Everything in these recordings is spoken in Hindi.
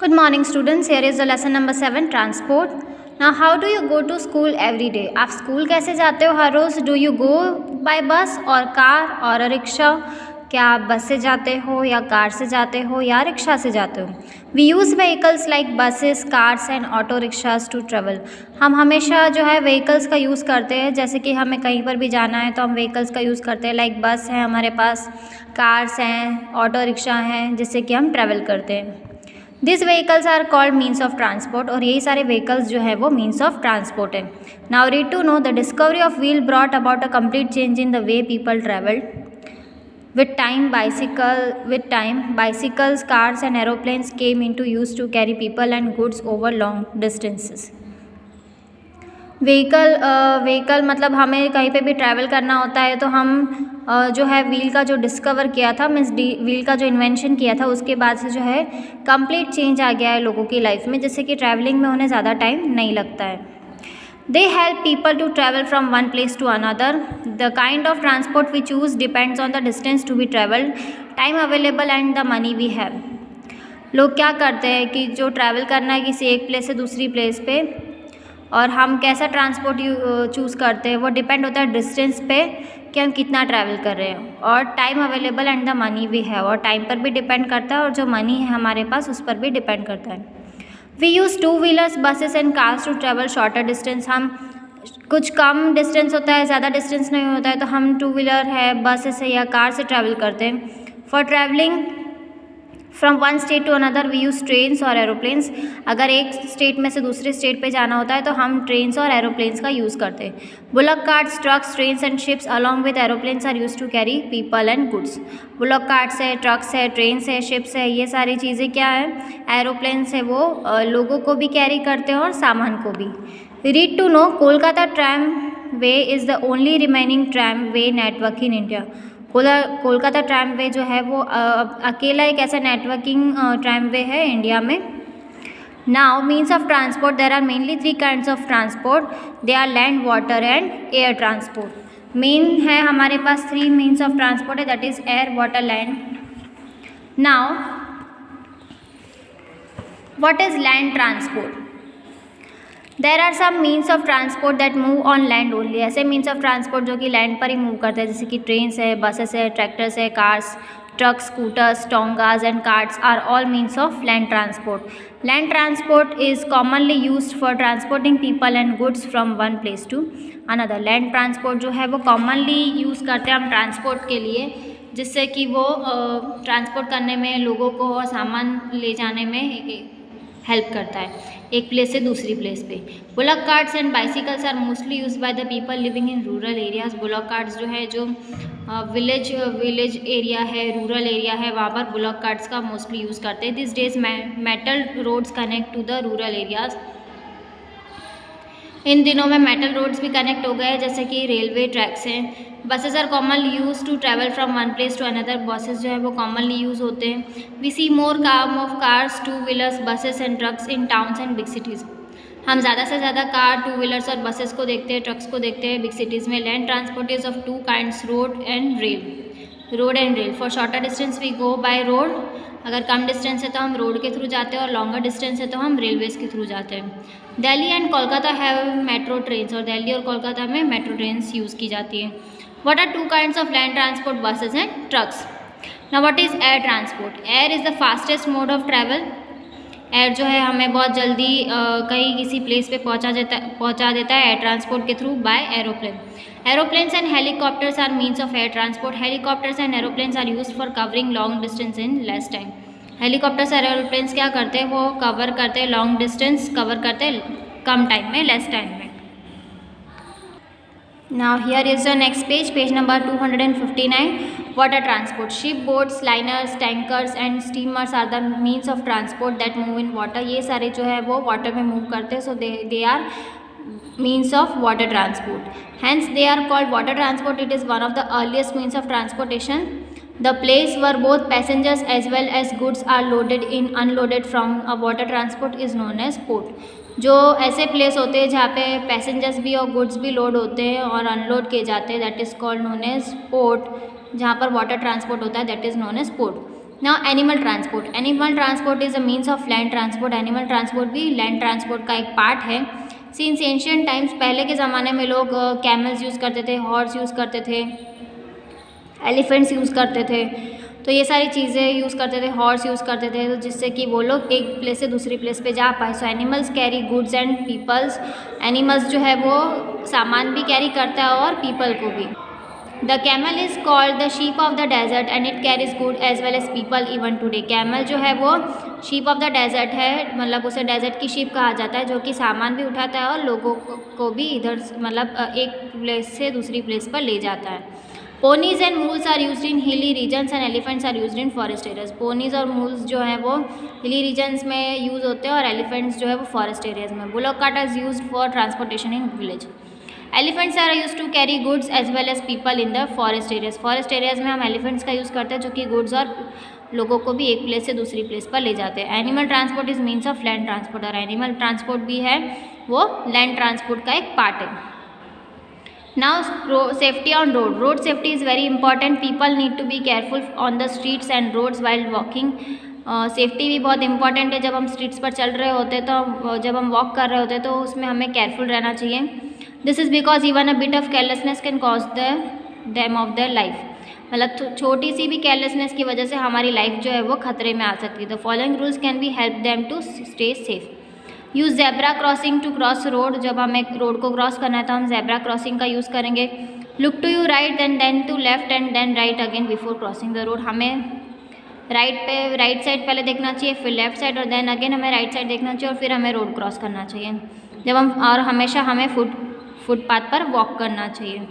Good morning students, here is the lesson number 7 transport. Now how do you go to school every day? आप स्कूल कैसे जाते हो हर रोज़? Do you go by bus और कार और रिक्शा? क्या आप बस से जाते हो या कार से जाते हो या रिक्शा से जाते हो? We use vehicles like buses, cars and auto rickshaws to travel. हम हमेशा जो है vehicles का यूज़ करते हैं, जैसे कि हमें कहीं पर भी जाना है तो हम vehicles का यूज़ करते हैं, लाइक बस है हमारे पास, कार्स हैं, ऑटो रिक्शा हैं, जिससे कि हम ट्रैवल करते हैं. This vehicles are called means of transport और यही सारे व्हीकल्स जो है वो मीन्स ऑफ ट्रांसपोर्ट है. Now read to know the discovery of wheel brought about a complete change in the way people travelled. With time, bicycles, cars and aeroplanes came into use to carry people and goods over long distances. Vehicle मतलब हमें कहीं पे भी ट्रैवल करना होता है तो हम जो है व्हील का जो डिस्कवर किया था, मीन्स व्हील का जो इन्वेंशन किया था, उसके बाद से जो है कंप्लीट चेंज आ गया है लोगों की लाइफ में, जिससे कि ट्रैवलिंग में उन्हें ज़्यादा टाइम नहीं लगता है. They help people to travel from one place to another. The kind of transport we choose depends on the distance to be traveled, time available and the money we have. लोग क्या करते हैं कि जो ट्रैवल करना है किसी एक प्लेस से दूसरी प्लेस पे, और हम कैसा ट्रांसपोर्ट चूज़ करते हैं वो डिपेंड होता है डिस्टेंस पे कि हम कितना ट्रैवल कर रहे हैं, और time available and the money we have, और टाइम पर भी डिपेंड करता है और जो मनी है हमारे पास उस पर भी डिपेंड करता है. We use two wheelers, buses and cars to travel shorter distance. हम कुछ कम डिस्टेंस होता है, ज़्यादा डिस्टेंस नहीं होता है तो हम टू व्हीलर है, बसेस है या कार से ट्रैवल करते हैं. For travelling from one state to another we use trains और एरोप्लेन्स. अगर एक स्टेट में से दूसरे स्टेट पे जाना होता है तो हम ट्रेन्स और एरोप्लेन्स का यूज़ करते हैं. Bullock carts, trucks, trains and ships along with aeroplanes are use to carry people and goods. Bullock carts है, ट्रक्स है, ट्रेन्स है, शिप्स है, ये सारी चीज़ें क्या है, एरोप्लेन्स है, वो लोगों को भी कैरी करते हैं और सामान को भी. Read to know Kolkata tramway is the only remaining tramway network in India. Kolkata tramway जो है वो अकेला एक ऐसा नेटवर्किंग ट्रैम वे है इंडिया में. Now means of transport, there are mainly 3 kinds of transport. They are land, water and air transport. Main है हमारे पास 3 मीन्स ऑफ ट्रांसपोर्ट है, that is air, water, land. Now what is land transport? There are some means of transport that move on land only. ऐसे मीन्स ऑफ ट्रांसपोर्ट जो कि लैंड पर ही मूव करते हैं, जैसे कि ट्रेन्स है, बसेस है, ट्रैक्टर्स है, cars, trucks, scooters, tongas and carts are all means of land transport. Land transport is commonly used for transporting people and goods from one place to another. Land transport जो है वो कॉमनली यूज़ करते हैं हम ट्रांसपोर्ट के लिए, जिससे कि वो ट्रांसपोर्ट करने में, लोगों को और सामान ले जाने में हेल्प करता है एक प्लेस से दूसरी प्लेस पे. Bullock carts and bicycles are mostly use by the people living in rural areas. Bullock carts जो है जो विलेज एरिया है, रूरल एरिया है, वहाँ पर बुलक कार्ट्स का मोस्टली यूज़ करते हैं. This days metal roads connect to the rural areas. इन दिनों में मेटल रोड्स भी कनेक्ट हो गए हैं, जैसे कि रेलवे ट्रैक्स हैं. Buses are commonly use to travel from one place to another. Buses जो है वो कॉमनली यूज़ होते हैं. We see more come of cars, two wheelers, buses and trucks in towns and big cities. हम ज़्यादा से ज़्यादा कार, टू व्हीलर्स और बसेस को देखते हैं, ट्रक्स को देखते हैं बिग सिटीज़ में. Land transport is of 2 kinds, road and rail. For shorter distance we go by road. अगर कम डिस्टेंस है तो हम रोड के थ्रू जाते हैं और लॉन्गर डिस्टेंस है तो हम रेलवेज़ के थ्रू जाते हैं. Delhi and Kolkata have metro trains, और दिल्ली और कोलकाता में मेट्रो ट्रेन्स यूज़ की जाती हैं. What are 2 kinds of land transport, buses and trucks? Now what is air transport? Air is the fastest mode of travel. Air जो है हमें बहुत जल्दी कहीं किसी प्लेस पे पहुंचा देता है एयर ट्रांसपोर्ट के through by aeroplane. Aeroplanes and helicopters are means of air transport. Helicopters and aeroplanes are used for covering long distance in less time. Helicopters और एरोप्लेन्स क्या करते हैं, वो कवर करते हैं लॉन्ग डिस्टेंस, कवर करते हैं कम टाइम में, लेस टाइम में. Now here is the next page, page number 259. Water transport. Ship, boats, liners, tankers and steamers are the means of transport that move in water. ये सारे जो है वो water में move करते हैं, so they are means of water transport. Hence they are called water transport. It is one of the earliest means of transportation. The place where both passengers as well as goods are loaded in unloaded from a water transport is known as port. जो ऐसे प्लेस होते हैं जहाँ पे पैसेंजर्स भी और गुड्स भी लोड होते हैं और अनलोड किए जाते हैं, that is called known as port. जहाँ पर वाटर ट्रांसपोर्ट होता है that is known as port. Now animal transport is a means of land transport. Animal transport भी लैंड ट्रांसपोर्ट का एक पार्ट है। सिंस एंशियंट टाइम्स, पहले के ज़माने में लोग कैमल्स यूज़ करते थे, हॉर्स यूज़ करते थे, एलिफेंट्स यूज़ करते थे, तो ये सारी चीज़ें यूज़ करते थे, हॉर्स यूज़ करते थे, तो जिससे कि वो लोग एक प्लेस से दूसरी प्लेस पे जा पाए। So animals carry goods and peoples. Animals जो है वो सामान भी कैरी करता है और पीपल को भी। The camel is called the sheep of the desert and it carries good as well as people even today. Camel जो है वो शीप ऑफ द डेजर्ट है, मतलब उसे डेजर्ट की शीप कहा जाता है, जो कि सामान भी उठाता है और लोगों को भी इधर मतलब एक प्लेस से दूसरी प्लेस पर ले जाता है। Ponies and mules are used in hilly regions and elephants are used in forest areas. Ponies और मूल्स जो है वो हिली रीजन्स में यूज़ होते हैं और एलिफेंट्स जो है वो फॉरेस्ट एरियाज में। Bullock cart is used for transportation in village. Elephants are use to carry goods as well as people in the forest areas. Forest areas में हम एलिफेंट्स का यूज़ करते हैं, जो कि गुड्स और लोगों को भी एक प्लेस से दूसरी प्लेस पर ले जाते हैं। Animal transport is means of land transport, और एनिमल ट्रांसपोर्ट भी है वो लैंड ट्रांसपोर्ट का एक पार्ट है। Now safety on road. Road safety is very important. People need to be careful on the streets and roads while walking. Safety भी बहुत इंपॉर्टेंट है। जब हम स्ट्रीट्स पर चल रहे होते हैं तो जब हम वॉक कर रहे होते हैं तो उसमें हमें केयरफुल रहना चाहिए। This is because even a bit of carelessness can cause them of their life. मतलब छोटी सी भी केयरलेसनेस की वजह से हमारी लाइफ जो है वो खतरे में आ सकती है। The following rules can be help them to stay safe. Use zebra crossing to cross road. जब हमें रोड को क्रॉस करना है तो हम जेब्रा क्रॉसिंग का यूज़ करेंगे। Look to you right and then to left and then right again before crossing the road. हमें राइट साइड पहले देखना चाहिए, फिर लेफ्ट साइड, और देन अगेन हमें राइट साइड देखना चाहिए और फिर हमें रोड क्रॉस करना चाहिए। जब हम और हमेशा हमें फुटपाथ पर वॉक करना चाहिए।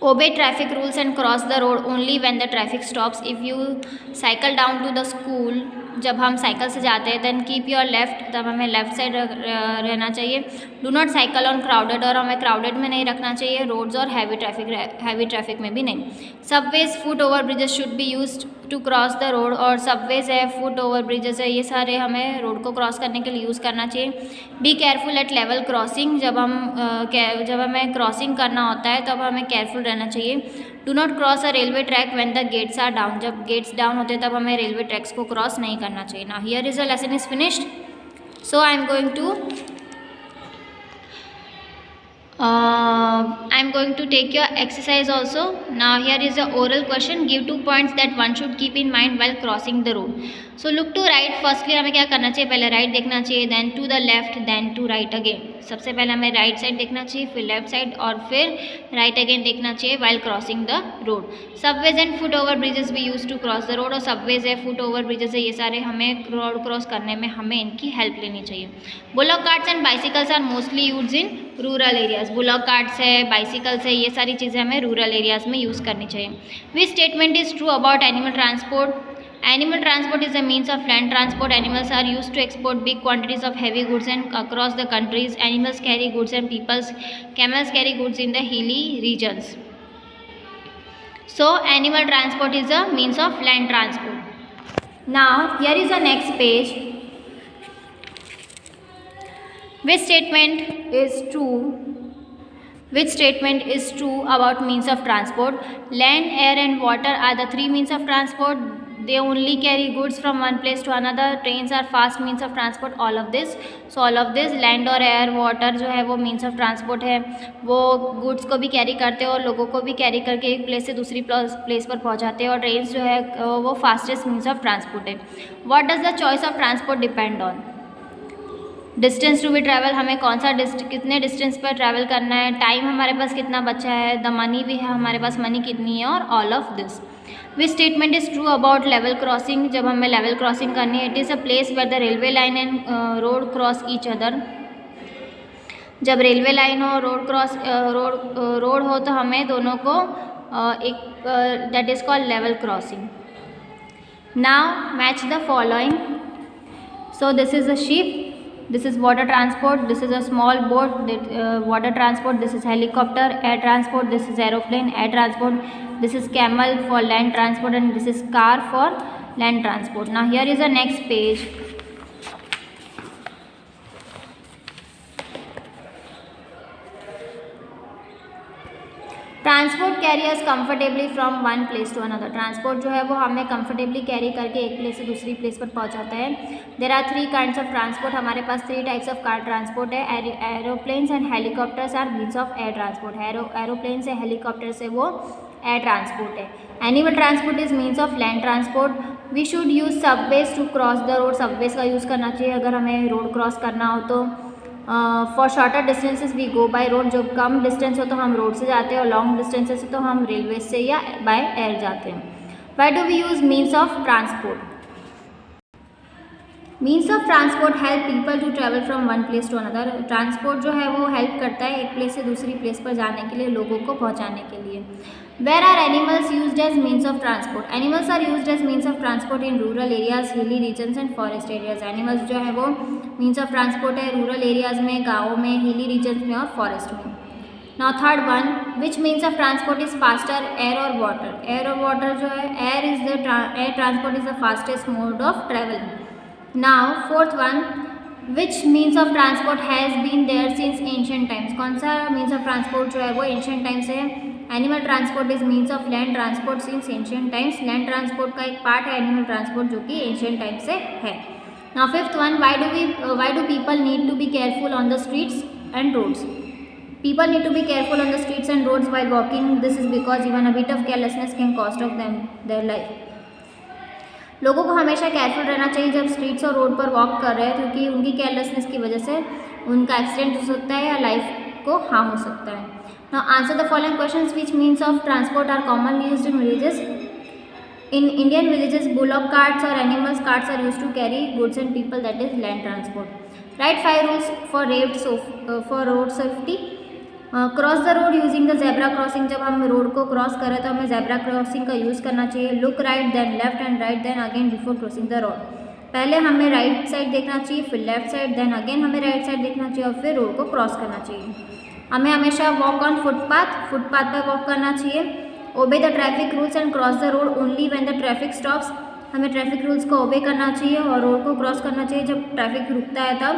Obey traffic rules and cross the road only when the traffic stops. If you cycle down to the school, जब हम साइकिल से जाते हैं then keep your left, तब हमें लेफ्ट साइड रहना चाहिए। Do not cycle on crowded, और हमें क्राउडेड में नहीं रखना चाहिए रोड्स, और हैवी ट्रैफिक में भी नहीं। Subways foot over bridges should be used to cross the road, और सबवेज है, फुट ओवर ब्रिजेस है, ये सारे हमें रोड को क्रॉस करने के लिए यूज़ करना चाहिए। Be careful at level crossing. जब हमें क्रॉसिंग करना होता है तब हमें केयरफुल रहना चाहिए। Do not cross a railway track when the gates are down. जब गेट्स डाउन होते हैं तब हमें रेलवे ट्रैक्स को क्रॉस नहीं करना चाहिए। ना here is a lesson is finished, so I am going to take your exercise also. Now here is a oral question. Give 2 points that one should keep in mind while crossing the road. So look to right. Firstly हमें क्या करना चाहिए, पहले राइट देखना चाहिए, then to the left, then to right again. सबसे पहले हमें राइट साइड देखना चाहिए, फिर लेफ्ट साइड, और फिर राइट अगेन देखना चाहिए while crossing the road. Subways and foot over bridges we use to cross the road. और सबवेज है, फुट ओवर ब्रिजेस है, ये सारे हमें रोड क्रॉस करने में हमें इनकी हेल्प लेनी चाहिए। Bullock carts and bicycles are mostly used in rural areas. Bullock carts है, बाइसिकल्स है, ये सारी चीज़ें हमें रूरल एरियाज में यूज़ करनी चाहिए। Which statement is true about animal transport? Animal transport is a means of land transport. Animals are used to export big quantities of heavy goods and across the countries. Animals carry goods and camels carry goods in the hilly regions. So animal transport is a means of land transport. Now here is the next page. Which statement is true? Which statement is true about means of transport? Land, air and water are the 3 means of transport. They only carry goods from one place to another. Trains are fast means of transport. All of this land और air water जो है वो means of transport है, वो goods को भी carry करते हैं और लोगों को भी carry करके एक place से दूसरी place पर पहुंचाते हैं, और trains जो है वो fastest means of transport है। What does the choice of transport depend on? Distance to be travel, हमें कौन सा कितने डिस्टेंस पर ट्रैवल करना है, टाइम हमारे पास कितना बचा है, द मनी भी है, हमारे पास मनी कितनी है, और all of this. Which statement is true about level crossing? जब हमें लेवल क्रॉसिंग करनी है, it is a place where the railway line and road cross each other. जब रेलवे लाइन हो, रोड हो तो हमें दोनों को एक that is called level crossing. Now match the following. So this is a ship, this is water transport, this is a small boat, water transport, this is helicopter, air transport, this is aeroplane, air transport, this is camel for land transport, and this is car for land transport. Now here is the next page. Transport carriers comfortably from one place to another. Transport जो है वो हमें कंफर्टेबली कैरी करके एक प्लेस से दूसरी प्लेस पर पहुंचाता है। There are 3 kinds of transport. हमारे पास 3 टाइप्स ऑफ कार ट्रांसपोर्ट है। Aeroplanes and helicopters are means of air transport. Aeroplane से हेलीकॉप्टर से वो एयर ट्रांसपोर्ट है। Animal transport is means of land transport. We should use subways to cross the road. Subways का यूज़ करना चाहिए अगर हमें रोड क्रॉस करना हो तो। For shorter distances we go by road. जो कम डिस्टेंस हो तो हम रोड से जाते हैं और लॉन्ग डिस्टेंसेस हो तो हम रेलवे से या बाय एयर जाते हैं। Why do we use means of transport? Means of transport help people to travel from one place to another. Transport जो है वो हेल्प करता है एक प्लेस से दूसरी प्लेस पर जाने के लिए, लोगों को पहुंचाने के लिए। Where are animals used as means of transport? Animals are used as means of transport in rural areas, hilly regions and forest areas. Animals जो है वो मीन्स ऑफ ट्रांसपोर्ट है रूरल एरियाज में, गाँवों में, हिली रीजन्स में और फॉरेस्ट में। Now third one, which means of transport is faster, air और वाटर? एयर और वाटर जो है, air transport is the fastest mode of travel. Now fourth one, which means of transport has been there since ancient times? कौन सा मीन्स ऑफ ट्रांसपोर्ट जो है वो एंशिएंट टाइम से है? Animal transport is means of land transport since ancient times. Land transport का एक पार्ट है एनिमल ट्रांसपोर्ट जो कि एंशिएंट टाइम से है। Now fifth one, why do people need to be careful on the streets and roads? People need to be careful on the streets and roads while walking. This is because even a bit of carelessness can cost of them their life. लोगों को हमेशा केयरफुल रहना चाहिए जब स्ट्रीट्स और रोड पर वॉक कर रहे हैं, क्योंकि उनकी केयरलेसनेस की वजह से उनका एक्सीडेंट हो सकता है या लाइफ को हार्म हो सकता है। Now answer the following questions. Which means of transport are commonly used in villages? In Indian villages, bullock carts or animals carts are used to carry goods and people, that is land transport. Write 5 rules for road safety. Cross the road using the zebra crossing. जब हम रोड को क्रॉस करें तो हमें जेब्रा क्रॉसिंग का यूज़ करना चाहिए। Look right then left and right then again before crossing the road. पहले हमें राइट साइड देखना चाहिए, फिर लेफ्ट साइड, देन अगेन हमें राइट साइड देखना चाहिए और फिर रोड को क्रॉस करना चाहिए। हमें हमेशा वॉक ऑन फुटपाथ पर वॉक करना चाहिए। Obey the traffic rules and cross the road only when the traffic stops. हमें ट्रैफिक रूल्स को ओबे करना चाहिए और रोड को क्रॉस करना चाहिए जब ट्रैफिक रुकता है तब।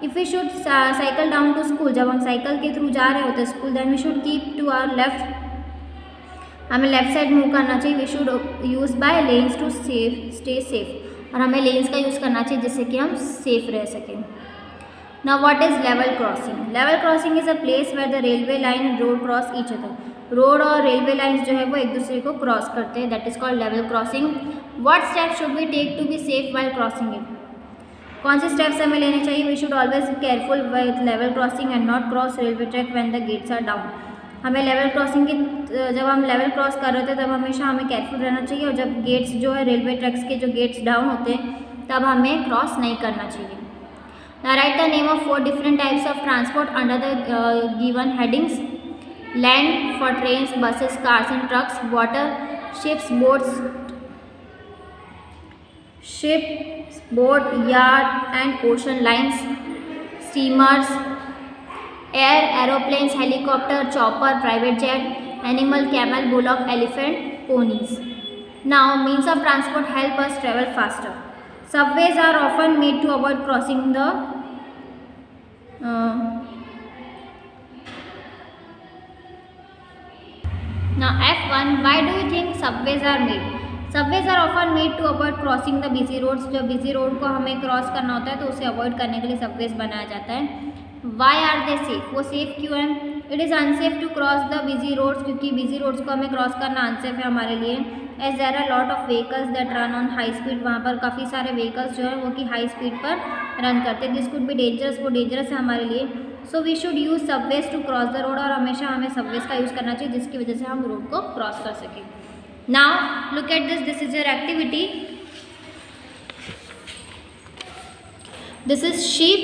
If we should cycle down to school, जब हम साइकिल के थ्रू जा रहे होते हैं school, then we should keep to our left. हमें लेफ्ट साइड मूव करना चाहिए। We should use by lanes to stay safe. और हमें लेन्स का यूज़ करना चाहिए जिससे कि हम सेफ रह सकें। Now what is level crossing? Level crossing is a place where the railway line and road cross each other. Road और रेलवे लाइन्स जो है वो एक दूसरे को क्रॉस करते हैं, that is called level crossing. What step should we take to be safe while crossing it? कौन से स्टेप्स हमें लेने चाहिए? We should always careful with level crossing and not cross railway track when the gates are down. हमें लेवल क्रॉसिंग की जब हम लेवल क्रॉस कर रहे थे तब हमेशा हमें केयरफुल रहना चाहिए, और जब गेट्स जो है रेलवे ट्रैक्स के जो गेट्स डाउन होते हैं तब हमें क्रॉस नहीं करना चाहिए। Now right the name of 4 different types of transport under the given headings. Land for trains, buses, cars and trucks. Water, ships, boats, boat, yacht and ocean lines. Steamers, air, aeroplanes, helicopter, chopper, private jet. Animal, camel, bullock, elephant, ponies. Now means of transport help us travel faster. Subways are often made to avoid crossing the now F1, why do you think subways are made? Subways are often made to avoid crossing the busy roads. जब बिजी रोड को हमें क्रॉस करना होता है तो उसे अवॉइड करने के लिए सबवेज बनाया जाता है। Why are they safe? वो सेफ क्यों है? It is unsafe to cross the busy roads, क्योंकि बिजी रोड्स को हमें क्रॉस करना अनसेफ है हमारे लिए। As there are lot of vehicles that run on high speed. वहाँ पर काफ़ी सारे व्हीकल्स जो है वो कि हाई स्पीड पर रन करते हैं। दिस कुड बी डेंजरस, वो डेंजरस है हमारे लिए। So we should use subways to cross the road, और हमेशा हमें सबवेज का यूज़ करना चाहिए जिसकी वजह से हम रोड को क्रॉस कर सकें। Now look at this. This is your activity. This is sheep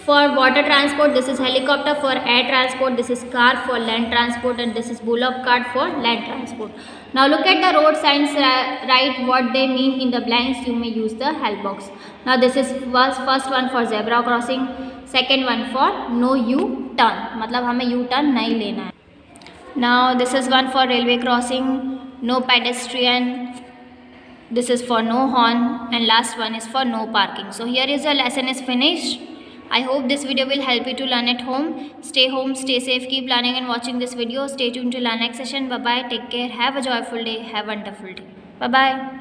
for water transport. This is helicopter for air transport. This is car for land transport, and this is bullock cart for land transport. Now look at the road signs. Write what they mean in the blanks. You may use the help box. Now this is first one for zebra crossing. Second one for no U-turn. मतलब हमें U-turn नहीं लेना है. Now this is one for railway crossing. No pedestrian. This is for no horn, and last one is for no parking. So here is the lesson is finished. I hope this video will help you to learn at home. Stay home, stay safe, keep learning and watching this video. Stay tuned till our next session. Bye bye, take care, have a joyful day, have a wonderful day. Bye bye.